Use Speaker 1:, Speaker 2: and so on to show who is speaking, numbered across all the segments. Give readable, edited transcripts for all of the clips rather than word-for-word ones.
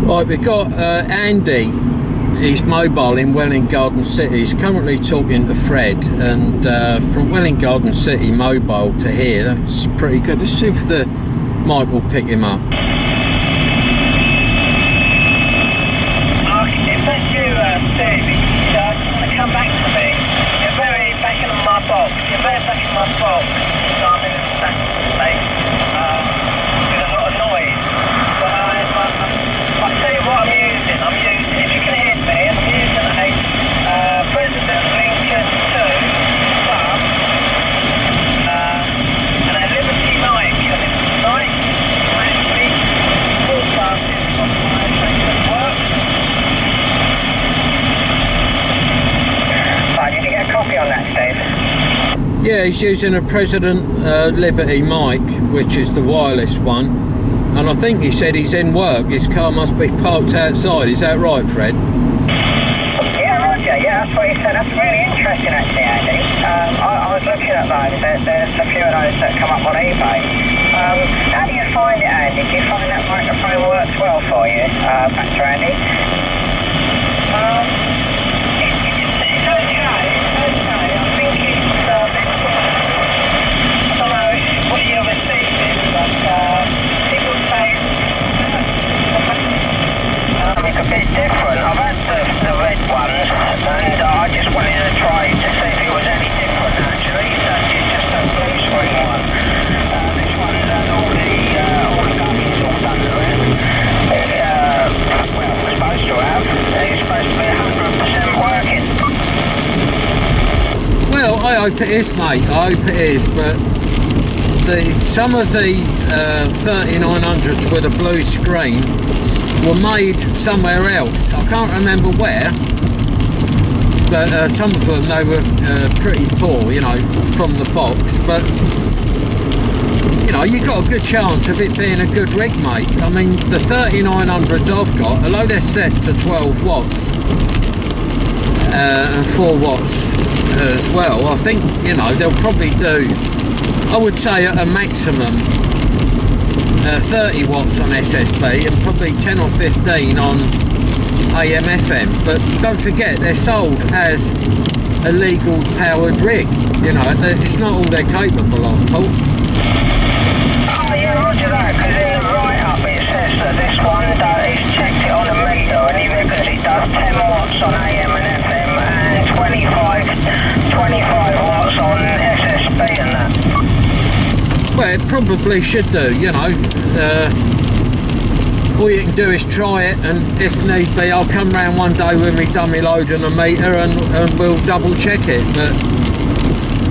Speaker 1: Right, we've got Andy. He's mobile in Welwyn Garden City. He's currently talking to Fred, and from Welwyn Garden City mobile to here, that's pretty good. Let's see if the mic will pick him up.
Speaker 2: Come back to me. You're very back in my box. You're very back in my box. So I'm in a stack place with a lot of noise. But I'll tell you what I'm using. If you can hear me, I'm using a President Lincoln 2 Plus and a Liberty mic. Actually broadcasting from my place at work. Did you get a copy on that, Steve?
Speaker 1: Yeah, he's using a President Liberty mic, which is the wireless one. And I think he said he's in work. His car must be parked outside. Is that right, Fred?
Speaker 2: Yeah, Roger. Yeah, that's what he said. That's really interesting, actually, Andy. I was looking at those. There's a few of those that come up on eBay. How do you find it, Andy? Do you find that microphone works well for you, Factor Andy? It's a bit different. I've had the red ones, and I just wanted to try to see if it was any different actually. So it's just a blue screen one. This one's had all the gummies all done to it. Well, we're supposed to have. It's supposed to be 100% working.
Speaker 1: Well, I hope it is, mate. I hope it is, but some of the 3900s with a blue screen were made somewhere else. I can't remember where, but some of them, they were pretty poor, you know, from the box. But you know, you've got a good chance of it being a good rig, mate. I mean, the 3900s I've got, although they're set to 12 watts and 4 watts as well, I think, you know, they'll probably do, I would say, at a maximum 30 watts on SSB and probably 10 or 15 on AM FM. But don't forget, they're sold as a legal powered rig. You know, it's not all they're capable of, Paul.
Speaker 2: Oh yeah, roger that, because in the write-up it says that this one, he's checked it on a meter and he reckons it does 10 watts on AM and FM and 25 watts on SSB and that.
Speaker 1: Well, it probably should do, you know. All you can do is try it, and if need be, I'll come round one day with my dummy load and a meter and we'll double check it. But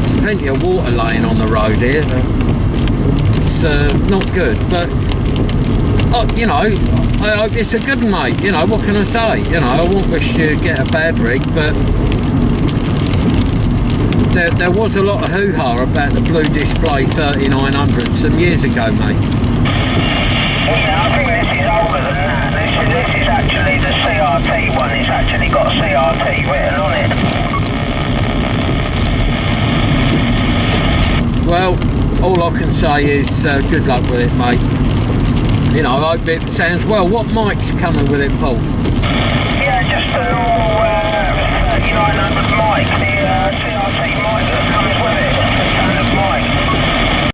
Speaker 1: there's plenty of water laying on the road here. It's not good, but you know, it's a good one, mate. You know, what can I say? You know, I won't wish you get a bad rig, but there was a lot of hoo-ha about the blue display 3900 some years ago, mate.
Speaker 2: Yeah, I think this is older than that. This is actually the CRT one. It's actually got CRT written on it.
Speaker 1: Well, all I can say is good luck with it, mate. You know, I hope it sounds well. What mic's coming with it, Paul?
Speaker 2: Yeah, just a normal 3900 mic, the CRT mic that comes